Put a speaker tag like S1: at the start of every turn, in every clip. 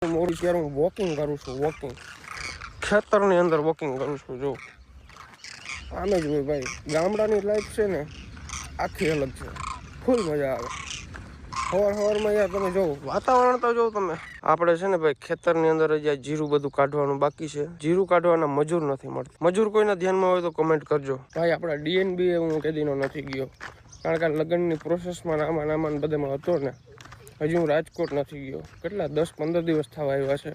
S1: મોડી ત્યારે હું વોકિંગ કરું છું. ખેતરની અંદર વોકિંગ કરું છું. જો આમ જ હોય ભાઈ, ગામડાની લાઈફ છે ને આખી અલગ છે. ફૂલ મજા આવે. સવારમાં યાર તમે જોવો વાતાવરણ તો જોવો તમે. આપણે છે ને ભાઈ ખેતરની અંદર જ જીરું બધું કાઢવાનું બાકી છે. જીરું કાઢવાના મજૂર નથી મળતા. મજૂર કોઈના ધ્યાનમાં હોય તો કમેન્ટ કરજો. ભાઈ આપણા DNB હું કેદીનો નથી ગયો, કારણ કે લગ્નની પ્રોસેસમાં નામાં બધામાં હતો ને. હજી હું રાજકોટ નથી ગયો. કેટલા 10-15 દિવસ થવા આવ્યા છે.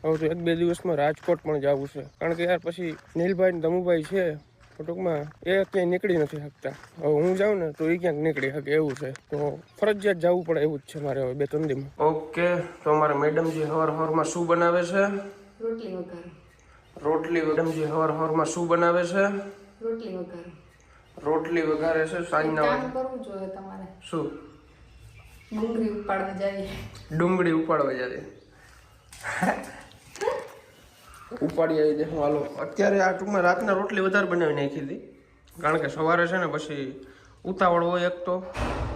S1: હવે તો 1-2 દિવસમાં રાજકોટ પણ જવું છે, કારણ કે યાર પછી નીલભાઈ ને દમુભાઈ છે ટૂંકમાં એ ક્યાંય નીકળી નથી શકતા. હવે હું જાઉં ને તો એ ક્યાંક નીકળી શકે એવું છે, તો ફરજિયાત જવું પડે એવું જ છે મારે હવે 2-3 દિવસમાં. ઓકે, તો અમારા મેડમજી હવારમાં શું બનાવે છે?
S2: રોટલી વઘાર.
S1: રોટલી. મેડમજી હવારમાં શું બનાવે છે?
S2: રોટલી વઘાર.
S1: રોટલી વઘારે છે. સાંજના
S2: કામ કરવું જોઈએ તમારે.
S1: શું?
S2: ડુંગળી ઉપાડવા જાય.
S1: ડુંગળી ઉપાડવા જાય. ઉપાડી આવી દે. હાલો અત્યારે આ ટૂંકમાં રાતના રોટલી વધારે બનાવી નાખી હતી, કારણ કે સવારે છે ને પછી ઉતાવળ હોય. એક તો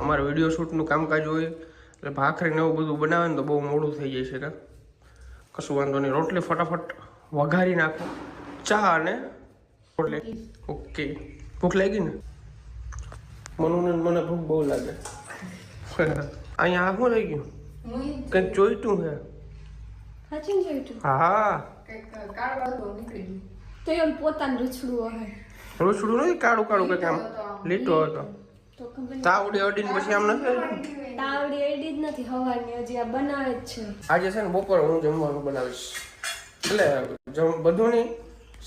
S1: અમારે વિડીયો શૂટનું કામકાજ હોય, એટલે ભાખરીને એવું બધું બનાવે ને તો બહુ મોડું થઈ જાય છે. કશું વાંધો નહીં, રોટલી ફટાફટ વઘારી નાખો. ચા અને રોટલી. ઓકે, ભૂખ લાગી ને? મને ભૂખ બહુ લાગે. અહીંયા આ શું રહી ગયું? કંઈક જોઈતું છે.
S2: સાચું જોઈતું?
S1: હા,
S2: તો એમ પોતાનું રૂછડું હે.
S1: રૂછડું નથી, કાળું કાળું કંઈક આમ લીટો હતો. તાવડી અડીને પછી આમ નથી.
S2: તાવડી અડી જ નથી હવાની, હજી આ બનાવે જ છે.
S1: આજે છે ને બપોરે હું જમવાનું બનાવીશ, એટલે બધું નહીં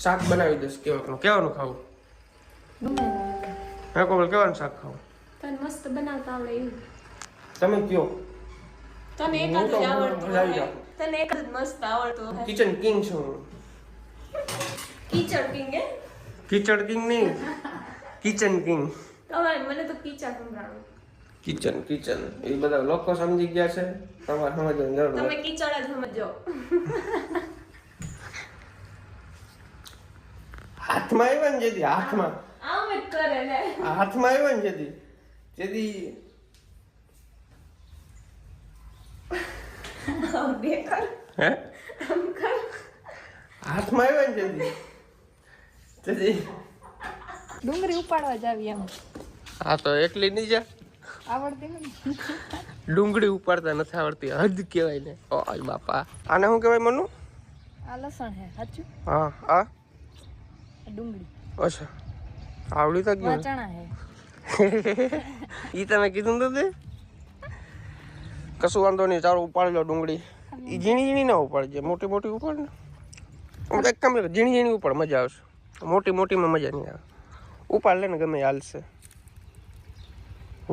S1: શાક બનાવી દઈશ. કેવાનું ખાવું? હા કોમલ, કેવાનું શાક ખાવું?
S2: તને મસ્ત બનાવતા આવડે એવું.
S1: તમે કયો.
S2: તને એક જ આવડતું. તને એક જ મસ્ત આવડતું.
S1: કિચન કિંગ છું હું.
S2: કીચડ કિંગ હે?
S1: કિચડ કિંગ નહીં, કિચન કિંગ.
S2: તમારે મને તો કીચડ સંભળાવો.
S1: કિચન એ બધા લોકો સમજી ગયા છે, તમારે સમજવાની જરૂર
S2: તમે
S1: નથી.
S2: કીચડ જ સમજો.
S1: હાથમાં આવ્યા ને જેથી હાથમાં
S2: આમ જ કરે ને.
S1: હાથમાં આવ્યા ને જેથી
S2: દેખર
S1: હે
S2: આમ કર.
S1: હાથમાં આવ્યા ને જેથી
S2: ડુંગળી ઉપાડવા જાવી એમ.
S1: હા તો એકલી નહીં જા.
S2: આવડતી ને.
S1: ડુંગળી ઉપાડતા નથી આવડતી, હદ કહેવાય ને. ઓય બાપા, આને શું કહેવાય મનુ?
S2: આ લસણ હે સાચું?
S1: હા આ
S2: ડુંગળી.
S1: અચ્છા, આવડી તો ગયું.
S2: ચણા હે.
S1: ઈ તમે કીધું ને તે. કશું વાંધો નહીં, ચાલો ઉપાડી લો ડુંગળી. ઈ ઝીણી ના ઉપાડજે, મોટી મોટી ઉપાડ ને. એક કામ કરે, ઝીણી ઉપાડ, મજા આવશે. મોટીમાં મજા નહીં આવે. ઉપાડ લે ને, ગમે હાલશે.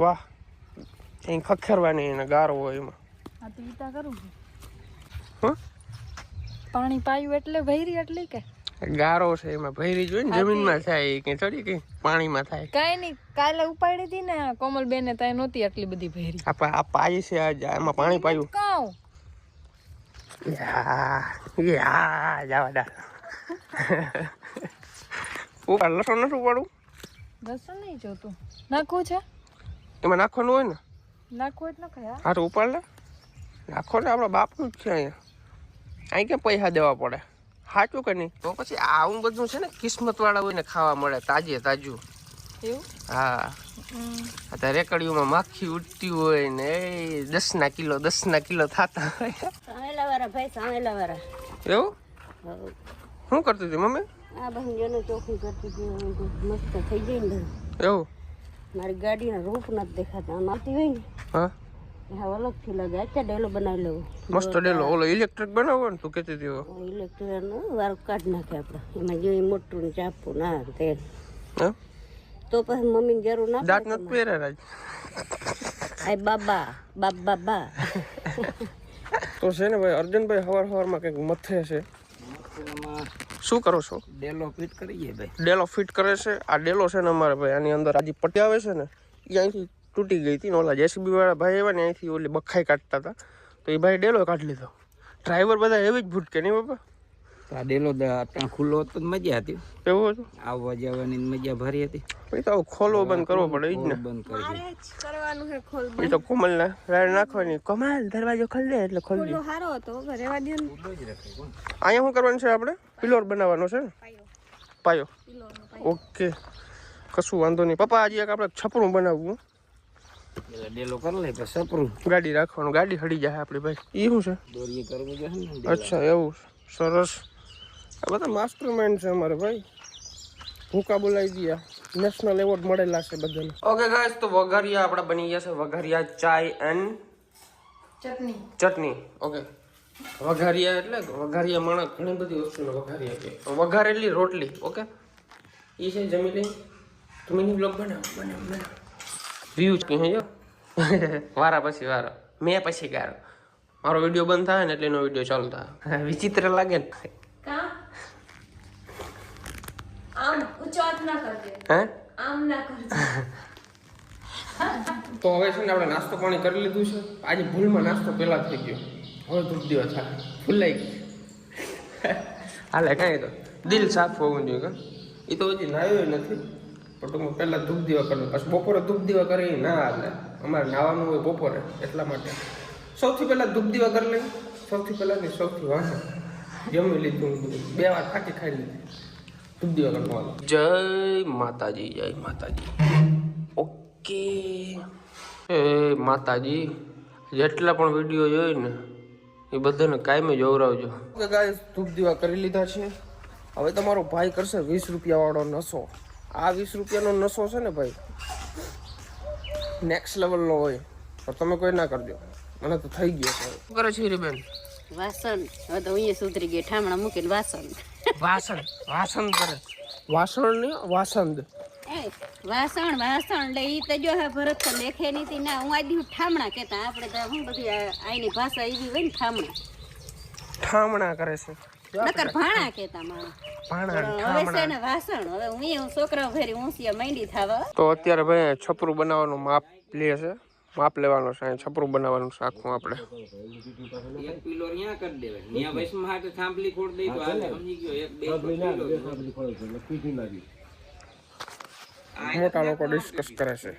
S1: વાહ, અહીં ખખેરવાની એને ગારો હોય એમાં.
S2: આ તો ઈતા કરું.
S1: હા,
S2: પાણી પાયું એટલે ભૈરી એટલી કે
S1: ગારો છે એમાં ભૈરી જોઈ ને જમીનમાં થાય, કઈ થોડી કઈ પાણીમાં થાય.
S2: કઈ નહીં, કાલે ઉપાડી હતી ને કોમલબેન ત્યાં નહોતી આટલી બધી ભૈરી.
S1: આ પાઈ છે, એમાં પાણી પાયું.
S2: કહું
S1: જવા દા. ઉપાડ, લસણ નથી ઉપાડું.
S2: લસણ નહીં જોતું, નાખવું છે
S1: એમાં નાખવાનું હોય ને.
S2: નાખવું એટલે નખાય.
S1: હા તો ઉપાડ લે, નાખો ને, આપણા બાપનું જ છે અહીંયા. અહીં ક્યાં પૈસા દેવા પડે, સાચું કે નહીં? તો પછી આવું બધું છે ને કિસ્મત વાળા હોય ને ખાવા મળે તાજું.
S2: એવું?
S1: હા, અત્યારે રેકડીઓમાં માખી ઉડતી હોય ને, 10 કિલો થતા હોય.
S3: સામેલા વાળા ભાઈ, સામેલા વાળા.
S1: એવું? શું કરતી હતી મમ્મી?
S3: આ બહેનોને ચોખ્ખી કરતી હતી, મસ્ત થઈ ગઈ ને.
S1: એવું?
S3: મારી ગાડીના રૂપ નથી દેખાતા. આમ આવતી હોય ને
S1: હા,
S3: હા અલગથી લાગે. આખા ડેલો બનાવી લેવો.
S1: મસ્ત ડેલો. ઓલો ઇલેક્ટ્રિક બનાવો ને તું કહેતી હતી.
S3: ઇલેક્ટ્રિકનું વારું કાઢી નાખે આપણે. એમાં જે મોટું ને ચાપવું ના તેલ, તો પછી મમ્મીને જરૂર ના.
S1: દાંત નથી પહેર્યા રાજ.
S3: આ બાબા
S1: તો છે ને ભાઈ, અર્જુનભાઈ સવારમાં કંઈક મથે છે. શું કરો છો?
S4: ડેલો ફિટ કરીએ ભાઈ.
S1: ડેલો ફિટ કરે છે. આ ડેલો છે ને અમારે ભાઈ, આની અંદર આજે પટ્ટી આવે છે ને, એ અહીંથી તૂટી ગઈ હતી ને ઓલા JCB વાળા ભાઈ આવ્યા ને અહીંથી ઓલી બખાઈ કાઢતા હતા, તો એ ભાઈ ડેલો કાઢી લીધો. ડ્રાઈવર બધા એવી જ ભૂટકે નહીં બાપા.
S4: આ ડેલો ત્યાં ખુલ્લો હતો તો મજા હતી.
S1: એવું હતું
S4: આવવા જવાની મજા ભરી હતી.
S1: પછી તો ખોલવો બંધ કરવો પડે ઈ જ ને.
S4: બંધ કરી
S2: મારે જ કરવાનું છે ખોલ
S1: એ તો કોમલને રાડ નાખવાની. કમાલ દરવાજો ખોલ દે એટલે ખોલી દે.
S2: સારો હતો રહેવા દે ને
S1: અહીંયા શું કરવાનું છે આપણે? પિલોર બનાવવાનો છે ને? પાયો. ઓકે કશું વાંધો નહીં. પપ્પા આજે એક આપણે છપરું બનાવવું.
S4: એટલે ડેલો કરી લે પછી સપરું
S1: ગાડી રાખવાનું. ગાડી હડી જાય આપણી ભાઈ. એ શું છે?
S4: દોરી કરવું જોઈએ ને.
S1: અચ્છા એવું સરસ. આ બધા માસ્ટર માઇન્ડ છે અમારે ભાઈ. ભૂકા બોલાવી દીયા. નેશનલ એવોર્ડ મળેલા છે બધાને. ઓકે ગાઈસ તો વઘારિયા આપણા બની ગયા છે. વઘારિયા ચાય એન્ડ ચટણી. ઓકે વઘારિયા એટલે વઘારિયા માણસ ઘણી બધી વસ્તુને વઘારિયા કે વઘારેલી રોટલી. ઓકે એ છે જમી લઈ. તો મિની બ્લોગ બનાવ વ્યૂ કે હે જો વારા પછી વારો મેં પછી ગારો. મારો વિડીયો બંધ થાય ને એટલે એનો વિડીયો ચાલુ થાય. વિચિત્ર લાગે ને
S2: કા આમ ઊંચો હાથ ના કરજે
S1: હે?
S2: આમ ના કરજે.
S1: તો હવે છે ને આપણે નાસ્તો પાણી કરી લીધું છે. આજે ભૂલમાં નાસ્તો પહેલા થઈ ગયો. હવે ધૂપ દેવા થાય ભૂલાઈ ગઈ. હાલે કાંઈ તો દિલ સાફ હોવું જોઈએ કે એ તો હજી નાયો નથી. પણ ટૂંકમાં પહેલાં ધૂપ દેવા કરવું. પછી બપોરે ધૂપ દેવા કરી ના હાલે. અમારે નાવાનું હોય બપોરે એટલા માટે સૌથી પહેલાં ધૂપ દેવા કરી લઈ. સૌથી પહેલાં ને સૌથી વાંચો જમી લીધું 2 વાર થાકી ખાઈ લીધી. ધૂપ દેવા કરવાનું. જય માતાજી જય માતાજી. ઓકે એ માતાજી જેટલા પણ વિડીયો જોઈ ને એ બધાને કાયમી જોવરાવજો. ઓકે ગાઈસ ધૂપ દીવા કરી લીધા છે. હવે તમારો ભાઈ કરશે 20 રૂપિયા વાળો નશો. આ 20 રૂપિયાનો નશો છે ને ભાઈ નેક્સ્ટ લેવલનો હોય. પણ તમે કોઈ ના કરજો. મને તો થઈ ગયો છે. શું કરે છે બેન?
S3: વાસણ હવે તો અહીંયા સુધરી ગઈ. ઠામણા મૂકીને વાસણ
S1: વાસણ કરે. વાસણ ને વાસંદ
S3: વાસણ લે ઈ તો જો હે ભરત તો લેખે નીતિ ના હું આદી ઠામણા કેતા. આપણે તો હું બધી આઈની ભાષા એવી હોય ને
S1: ઠામણા કરે છે.
S3: નકર ભાણા કેતા માણસ. હવે છે ને વાસણ હવે હું છોકરા ફેરી ઊંસિયા માંડી થાવા.
S1: તો અત્યારે ભાઈ છપરું બનાવવાનું માપ લે છે. માપ લેવાનો છે. છપરું બનાવવાનું છે આખું આપણે.
S4: એક પિલોર ન્યા કરી દેવાય. ન્યા વૈષ્ણવ હાથે થાંભલી ખોડ દઈ તો હાલે. સમજી ગયો. એક બે થાંભલી ખોડ એટલે પીટી નાખી.
S1: મોટા લોકો ડિસ્કસ કરે છે.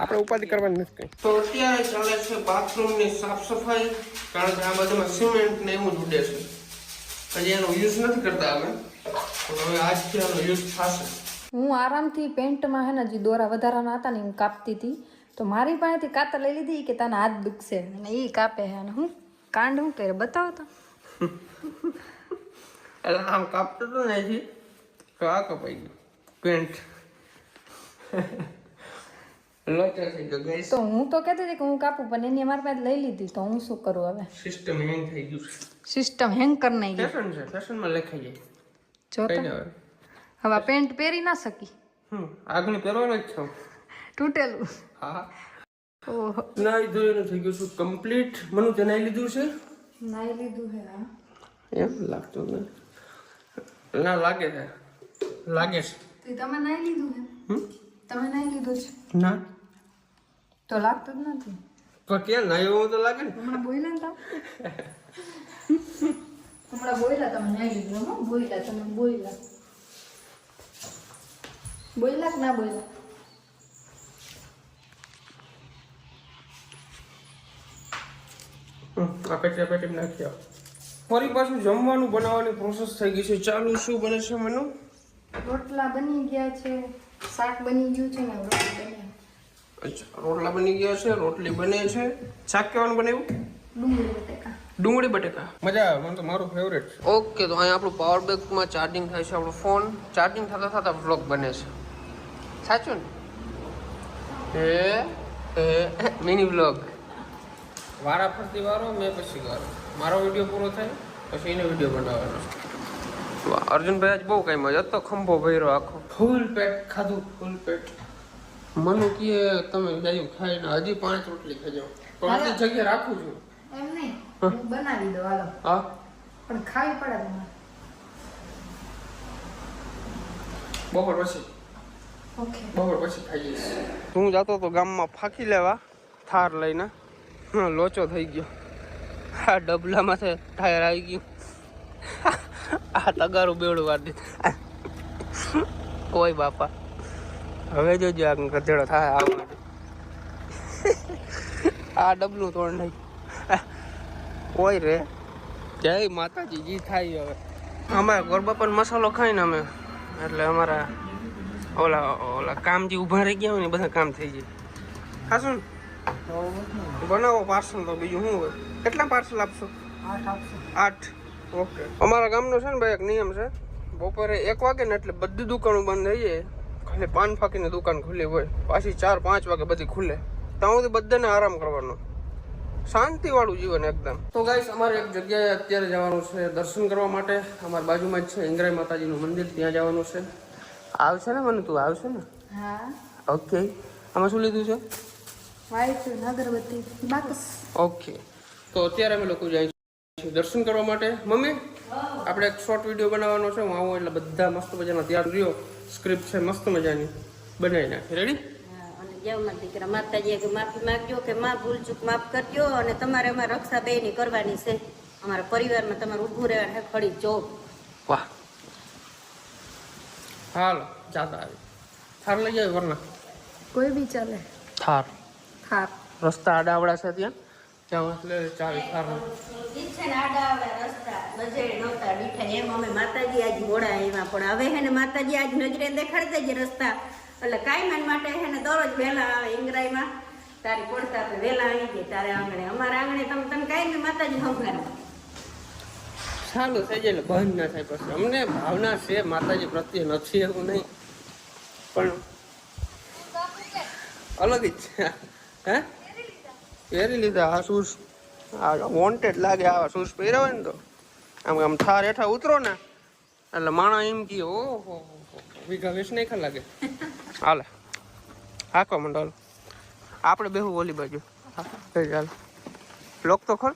S1: આપણે ઉપાધિ કરવાની નથી. તો અત્યારે ચાલે છે બાથરૂમની સાફ સફાઈ. કારણ કે આ બધામાં સિમેન્ટ ને એવું જ ઉડે છે. હજી એનો યુઝ નથી કરતા અમે. પણ હવે આજથી આનો યુઝ થશે.
S5: હું આરામથી પેન્ટમાં હે ને જે દોરા વધારાના હતા ને હું કાપતી હતી તો મારી પાસેથી કાતર લઈ લીધી કે તાના હાથ દુખશે અને એ કાપે હે અને હું કાંડ હું કરે બતાવો તો.
S1: એટલે આમ કાપતો હતો ને હજી તો આ કપાઈ ગયું પેન્ટ. લોચા થઈ ગયો ગાઈસ.
S5: તો હું તો કહેતી હતી કે હું કાપું પણ એની મારી પાસે લઈ લીધી તો હું શું કરું હવે.
S1: સિસ્ટમ હેંગ થઈ ગયું છે.
S5: સિસ્ટમ હેંગ કરી નાખી.
S1: ફેશન છે. ફેશનમાં લખાઈ જાય.
S5: જો તો
S1: કઈ હવે
S5: હવે પેન્ટ પહેરી ના શકી.
S1: આગળ પહેરવાનો જ છે.
S5: તૂટેલું.
S1: હા
S5: ઓહો
S1: નાઈ ધોઈને થઈ ગયું છું કમ્પ્લીટ. મનુ તે નાઈ લીધું છે?
S5: નાઈ લીધું હે હા.
S1: એમ લાગતું ને ના લાગે છે. લાગે છે.
S5: તો તમે નાઈ લીધું હે? તમે નાઈ લીધું છે?
S1: ના
S5: તો લાગતું જ નથી.
S1: તો ક્યાં નાયો તો લાગે ને.
S5: હમણાં બોલ્યા ને તમે હમણાં બોલ્યા તમે નાઈ લીધું. હો બોલ્યા તમે બોલ્યા કે ના બોલ્યા?
S1: આ કચરા પેટી નાખ્યા. ફરી પાછું જમવાનું બનાવવાની પ્રોસેસ થઈ ગઈ છે ચાલુ. શું બને છે મનુ?
S5: રોટલા બની ગયા છે, શાક બની ગયું છે ને રોટલી બની.
S1: અચ્છા રોટલા બની ગયા છે, રોટલી બને છે. શાક કેવાનું બનાવ્યું? ડુંગળી બટેકા. મજા આવે. મને તો મારું ફેવરેટ છે. ઓકે તો અહીંયા આપણું પાવર બેંકમાં ચાર્જિંગ થાય છે. આપણો ફોન ચાર્જિંગ થતા થતા વ્લોગ બને છે. સાચું ને? મિની વ્લોગ વારા ફરતી વારો મેં પછી ગારો. મારો વિડીયો પૂરો થાય પછી એને વિડીયો બનાવવાનો. અર્જુનભાઈ આજ બહુ કઈ મજા તો ખંભો ભર્યો આખો. ફૂલ પેટ ખાધું. ફૂલ પેટ. મનુ કીએ તમે જાયું ખાઈને હજી 5 રોટલી ખાજો. પણ આટલી જગ્યા રાખું છું.
S5: એમ નહીં હું બનાવી દઉં હાલો.
S1: હા
S5: પણ ખાવી પડે તમારે.
S1: બપોર પછી.
S5: ઓકે
S1: બપોર પછી ખાઈ જઈશ. હું જતો તો ગામમાં ફાંકી લેવા થાર લઈને. લોચો થઈ ગયો. આ ડબલામાંથી ટાયર આવી ગયું. આ તગારું બેવડું વાર દીધું. ઓય બાપા, હવે જોજો આ ગધેડો થાય આવું. આ ડબલું તોડ નહીં. ઓય રે, જય માતાજી. જી થાય હવે અમારે ગોરબાપાનો મસાલો ખાઈને અમે એટલે અમારા ઓલા કામ જે ઊભા રહી ગયા હોય ને બધા કામ થઈ જાય. હા શું બનાવો પાર્સલ. તો બીજું શું હોય? કેટલા પાર્સલ આપશો? 8. ઓકે. અમારા ગામનો છે ને ભાઈ એક નિયમ છે, બપોરે 1 વાગે ને એટલે બધી દુકાનો બંધ થઈ જાય, ખાલી પાન ફાકીની દુકાન ખુલ્લી હોય, પાછી 4-5 વાગે બધી ખુલે. ત્યાં સુધી બધાને આરામ કરવાનો, શાંતિ વાળું જીવન એકદમ. તો ગાઈસ અમારે એક જગ્યાએ અત્યારે જવાનું છે દર્શન કરવા માટે. અમારી બાજુમાં જ છે ઇંગરાઈ માતાજીનું મંદિર, ત્યાં જવાનું છે. આવશે ને મને? તું આવશે ને?
S5: હા.
S1: ઓકે. આમાં શું લીધું છે?
S5: વાઈટ અગરબત્તી બાકસ.
S1: ઓકે. તો અત્યારે અમે લોકો જઈએ છીએ દર્શન કરવા માટે. મમ્મી આપણે એક શોર્ટ વિડીયો બનાવવાનો છે. હું આવું એટલે બધા મસ્ત મજાના તૈયાર રહ્યો. સ્ક્રિપ્ટ છે મસ્ત મજાની, બનાવી નાખી. રેડી?
S3: અને જેવમાં દીકરા માતાજીએ કે માફી માંગજો કે માં ભૂલ ચૂક માફ કરજો, અને તમારે અમારે રક્ષા બેની કરવાની છે. અમારા પરિવારમાં તમારે ઊભું રહેવાનું છે. ખડી જો
S1: વાહ. હાલો જાતા આવી. થાર લઈ જાય વરના
S5: કોઈ બી ચાલે.
S1: થાર.
S5: થાર
S1: રસ્તા આડાવડા છે ત્યાં એટલે ચાલે થાર.
S3: છે ને આડાવડા રસ્તા નજરે નહોતા દીઠા એમ અમે માતાજી આજ મોડા એમાં, પણ હવે હે ને માતાજી આજ નજરે દેખાડતા જ રસ્તા. એટલે કાયમ માટે હે ને દરરોજ વહેલા આવે ઇંગરાઈમાં. તારી પડતા તો વહેલા આવી જાય તારે આંગણે. અમારા આંગણે તમે કાયમ માતાજી સંભાળો.
S1: ચાલુ થઈ જાય એટલે બંધ ના થાય. પછી અમને ભાવના છે માતાજી પ્રત્યે, નથી એવું નહીં, પણ અલગ જ છે. હે પહેરી લીધા આ શૂઝ. આ વોન્ટેડ લાગે આવા શૂઝ પહેર્યા હોય ને તો. આમ થાર હેઠા ઉતરો ને એટલે માણા એમ કહે ઓહો વીઘા વેસ નહીં ખા લાગે. હાલે હાકો મંડળ આપણે બેહું ઓલી બાજુ. ચાલ લોક તો ખોલ.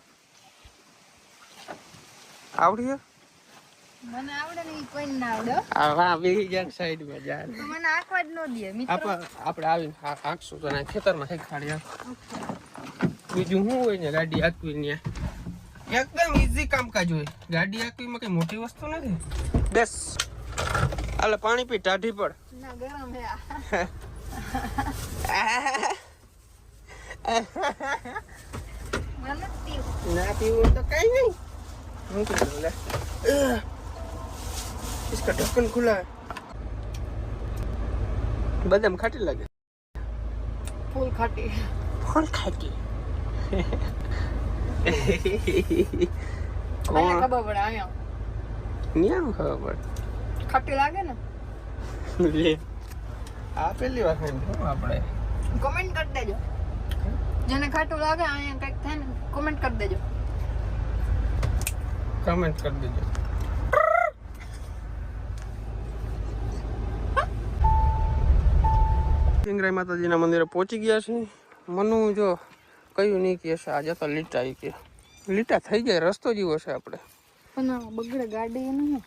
S1: આવડી છે?
S5: મને આવડે ને કોઈ ના આવડે.
S1: હા બેહી ગયા સાઈડમાં જા.
S5: મને આંકવા જ ન દે મિત્રો.
S1: આપણે આવીને આંકશું તો ખેતરમાં શીખાડી. બીજું શું હોય ને ગાડી હાંકવી ને એકદમ ઈઝી કામકાજ હોય. ગાડી હાંકવીમાં કઈ મોટી વસ્તુ નથી. બેસ હાલે પાણી પી, ટાઢી પડ.
S5: ના ગરમ હે. મને પીવું.
S1: ના પીવું તો કઈ નહીં. હું કરું લે इसका ढक्कन खुला है. बदाम खाटी लगे.
S5: ફૂલ ખાટી.
S1: फल खाटी.
S5: આયા ખબર પડે આયા.
S1: નિયમ ખબર
S5: ખાટી લાગે ને.
S1: લે આ પહેલી વાર ખાઈ આપણે.
S5: કમેન્ટ કરી દેજો જેને ખાટું લાગે આયા કંઈક થાય ને કમેન્ટ કરી દેજો.
S1: કમેન્ટ કરી દેજો. ઇંગરાઈ માતાજીના મંદિરે પહોંચી ગયા છે. મનુ જો કયું નહીં કે છે આજે તો લીટા આવી કે લીટા થઈ જાય. રસ્તો જેવો છે આપણે.
S5: પણ બગડે ગાડી નહીં.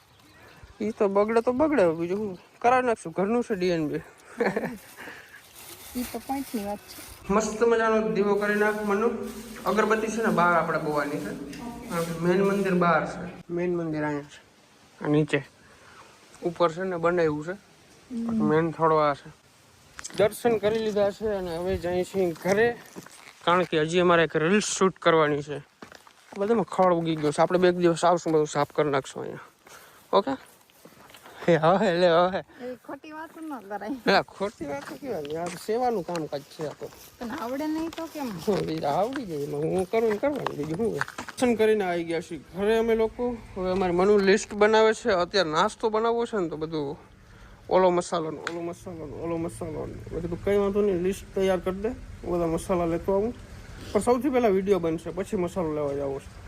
S1: એ તો બગડે તો બગડે, બીજું શું કરાવી નાખશું. ઘરનું છે ડીએનબી.
S5: એ તો પોઈન્ટની વાત છે.
S1: મસ્ત મજાનો દીવો કરી નાખ મનુ. અગરબત્તી છે ને બહાર આપણે બોવાની છે. મેન મંદિર બહાર છે, મેન મંદિર અહીંયા છે. આ નીચે ઉપર છે ને બનાવ્યું છે. મેન થોડો આ છે. દર્શન કરી લીધા છે અને હવે જઈએ છીએ ઘરે, કારણ કે હજી અમારે એક રીલ્સ શૂટ કરવાની છે. બધામાં ખડ ઉગી ગયો છે. આપણે 2 દિવસ આવશું, બધું સાફ કરી નાખશું અહીંયા. ઓકે હે હવે લે હવે
S5: એ ખોટી વાત ન કરાય.
S1: ના ખોટી વાત કેવાય યાર, સેવાનું કામકાજ છે આ તો.
S5: પણ આવડે નહીં તો કેમ?
S1: આવડી જાય એમાં હું કરું ને કરવાનું, બીજું શું. દર્શન કરીને આવી ગયા છીએ ઘરે અમે લોકો. હવે અમારી મનુ લિસ્ટ બનાવે છે. અત્યારે નાસ્તો બનાવવો છે ને તો બધું ઓલો મસાલો ને ઓલો મસાલો ને ઓલો મસાલો ને બધું કંઈ વાંધો નહીં, લિસ્ટ તૈયાર કરી દે. બધા મસાલા લેતો આવું, પણ સૌથી પહેલાં વિડીયો બનશે પછી મસાલો લેવા જવો છે.